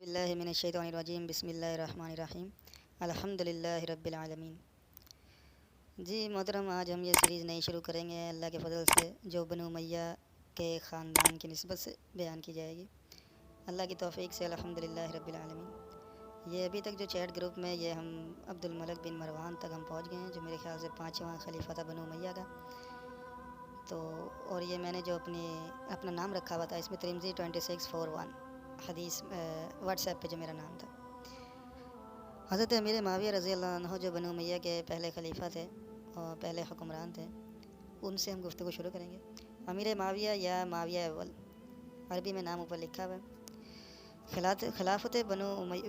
اللہ من الشیطان الرجیم بسم اللہ الرحمن الرحیم الحمدللہ رب العالمین۔ جی محترم، آج ہم یہ سیریز نئی شروع کریں گے اللہ کے فضل سے، جو بنو امیہ کے خاندان کی نسبت سے بیان کی جائے گی اللہ کی توفیق سے الحمدللہ رب العالمین۔ یہ ابھی تک جو چیٹ گروپ میں یہ ہم عبد الملک بن مروان تک ہم پہنچ گئے ہیں، جو میرے خیال سے 5واں خلیفہ تھا بنو امیہ کا۔ تو اور یہ میں نے جو اپنا نام رکھا ہوا تھا، اس میں ترمذی 2641 حدیث واٹس ایپ پہ جو میرا نام تھا۔ حضرت امیر معاویہ رضی اللہ عنہ جو بنو امیہ کے پہلے خلیفہ تھے اور پہلے حکمران تھے، ان سے ہم گفتگو شروع کریں گے۔ امیر معاویہ یا معاویہ اول، عربی میں نام اوپر لکھا ہوا ہے۔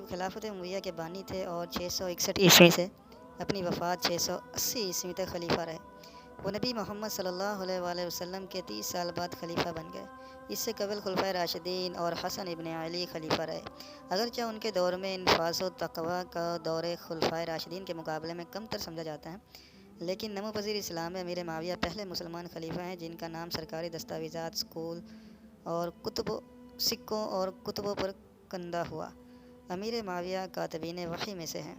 خلافت امیہ کے بانی تھے اور 661 عیسوی سے اپنی وفات 680 عیسوی تک خلیفہ رہے۔ وہ نبی محمد صلی اللہ علیہ وآلہ وسلم کے 30 سال بعد خلیفہ بن گئے۔ اس سے قبل خلفائے راشدین اور حسن ابن علی خلیفہ رہے، اگرچہ ان کے دور میں انفاس و تقویٰ کا دور خلفائے راشدین کے مقابلے میں کم تر سمجھا جاتا ہے، لیکن نمو پذیر اسلام میں امیر معاویہ پہلے مسلمان خلیفہ ہیں جن کا نام سرکاری دستاویزات، سکول اور سکوں اور کتبوں پر کندہ ہوا۔ امیر معاویہ کاتبین وحی میں سے ہیں۔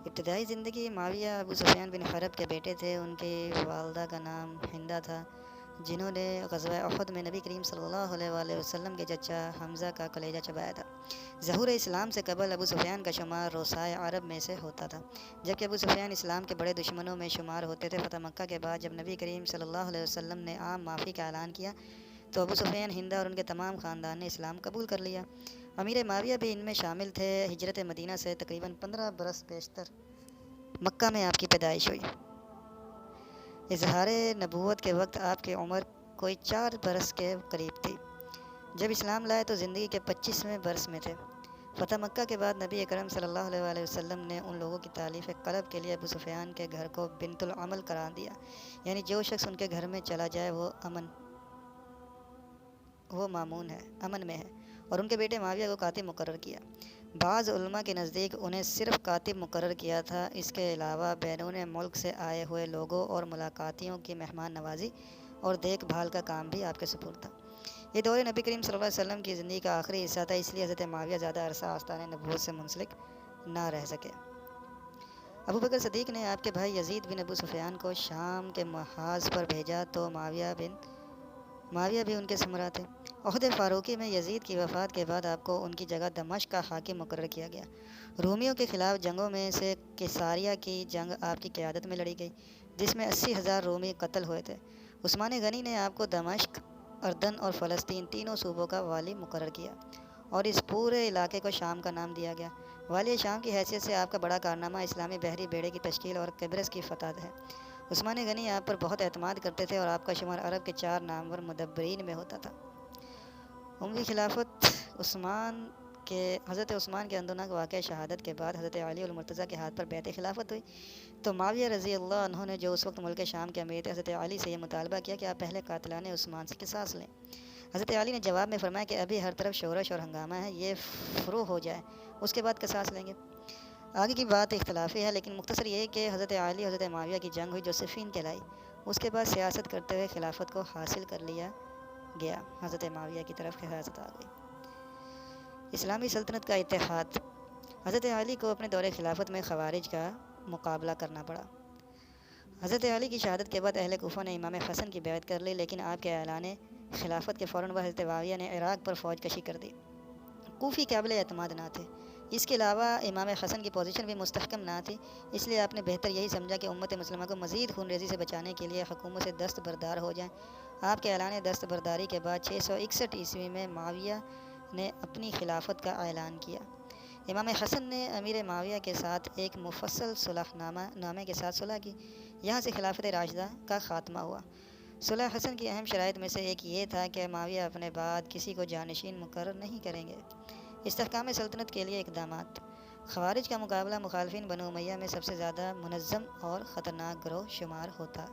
ابتدائی زندگی معاویہ ابو سفیان بن حرب کے بیٹے تھے۔ ان کی والدہ کا نام ہندہ تھا، جنہوں نے غزوہ احد میں نبی کریم صلی اللہ علیہ وآلہ وسلم کے چچا حمزہ کا کلیجہ چبایا تھا۔ ظہور اسلام سے قبل ابو سفیان کا شمار روسائے عرب میں سے ہوتا تھا، جبکہ ابو سفیان اسلام کے بڑے دشمنوں میں شمار ہوتے تھے۔ فتح مکہ کے بعد جب نبی کریم صلی اللہ علیہ وسلم نے عام معافی کا اعلان کیا تو ابو سفیان، ہندہ اور ان کے تمام خاندان نے اسلام قبول کر لیا۔ امیر معاویہ بھی ان میں شامل تھے۔ ہجرت مدینہ سے تقریباً 15 برس بیشتر مکہ میں آپ کی پیدائش ہوئی۔ اظہار نبوت کے وقت آپ کی عمر کوئی 4 برس کے قریب تھی۔ جب اسلام لائے تو زندگی کے 25ویں برس میں تھے۔ فتح مکہ کے بعد نبی اکرم صلی اللہ علیہ وآلہ وسلم نے ان لوگوں کی تالیف قلب کے لیے ابو سفیان کے گھر کو بنت العمل قرار دیا، یعنی جو شخص ان کے گھر میں چلا جائے وہ مامون ہے، امن میں ہے، اور ان کے بیٹے معاویہ کو کاتب مقرر کیا۔ بعض علماء کے نزدیک انہیں صرف کاتب مقرر کیا تھا، اس کے علاوہ بیرون ملک سے آئے ہوئے لوگوں اور ملاقاتیوں کی مہمان نوازی اور دیکھ بھال کا کام بھی آپ کے سپرد تھا۔ یہ دور نبی کریم صلی اللہ علیہ وسلم کی زندگی کا آخری حصہ تھا، اس لیے حضرت معاویہ زیادہ عرصہ آستان نبوت سے منسلک نہ رہ سکے۔ ابو بکر صدیق نے آپ کے بھائی یزید بن ابو سفیان کو شام کے محاذ پر بھیجا تو معاویہ بھی ان کے ہمراہ تھے۔ عہد فاروقی میں یزید کی وفات کے بعد آپ کو ان کی جگہ دمشق کا حاکم مقرر کیا گیا۔ رومیوں کے خلاف جنگوں میں سے کیساریہ کی جنگ آپ کی قیادت میں لڑی گئی، جس میں 80,000 رومی قتل ہوئے تھے۔ عثمان غنی نے آپ کو دمشق، اردن اور فلسطین تینوں صوبوں کا والی مقرر کیا اور اس پورے علاقے کو شام کا نام دیا گیا۔ والی شام کی حیثیت سے آپ کا بڑا کارنامہ اسلامی بحری بیڑے کی تشکیل اور قبرص کی فتح ہے۔ عثمان غنی آپ پر بہت اعتماد کرتے تھے اور آپ کا شمار عرب کے 4 نامور مدبرین میں ہوتا تھا۔ عموی خلافت حضرت عثمان کے اندوناک واقعہ شہادت کے بعد حضرت علی المرتضیٰ کے ہاتھ پر بیعت خلافت ہوئی تو معاویہ رضی اللہ عنہ نے، جو اس وقت ملک شام کے امیر تھے، حضرت علی سے یہ مطالبہ کیا کہ آپ پہلے قاتلان عثمان سے قصاص لیں۔ حضرت علی نے جواب میں فرمایا کہ ابھی ہر طرف شورش اور ہنگامہ ہے، یہ فروغ ہو جائے، اس کے بعد قصاص لیں گے۔ آگے کی بات اختلافی ہے، لیکن مختصر یہ کہ حضرت علی اور حضرت معاویہ کی جنگ ہوئی جو صفین کہلائی۔ اس کے بعد سیاست کرتے ہوئے خلافت کو حاصل کر لیا گیا، حضرت معاویہ کی طرف خلافت آ گئی۔ اسلامی سلطنت کا اتحاد۔ حضرت علی کو اپنے دور خلافت میں خوارج کا مقابلہ کرنا پڑا۔ حضرت علی کی شہادت کے بعد اہل کوفہ نے امام حسن کی بیعت کر لی، لیکن آپ کے اعلان خلافت کے فوراً بعد حضرت معاویہ نے عراق پر فوج کشی کر دی۔ کوفی قابل اعتماد نہ تھے، اس کے علاوہ امام حسن کی پوزیشن بھی مستحکم نہ تھی، اس لیے آپ نے بہتر یہی سمجھا کہ امت مسلمہ کو مزید خون ریزی سے بچانے کے لیے حکومت سے دستبردار ہو جائیں۔ آپ کے اعلان دستبرداری کے بعد 661 عیسوی میں معاویہ نے اپنی خلافت کا اعلان کیا۔ امام حسن نے امیر معاویہ کے ساتھ ایک مفصل صلح نامے کے ساتھ صلح کی، یہاں سے خلافت راشدہ کا خاتمہ ہوا۔ صلح حسن کی اہم شرائط میں سے ایک یہ تھا کہ معاویہ اپنے بعد کسی کو جانشین مقرر نہیں کریں گے۔ استحکام سلطنت کے لیے اقدامات۔ خوارج کا مقابلہ مخالفین بنو امیہ میں سب سے زیادہ منظم اور خطرناک گروہ شمار ہوتا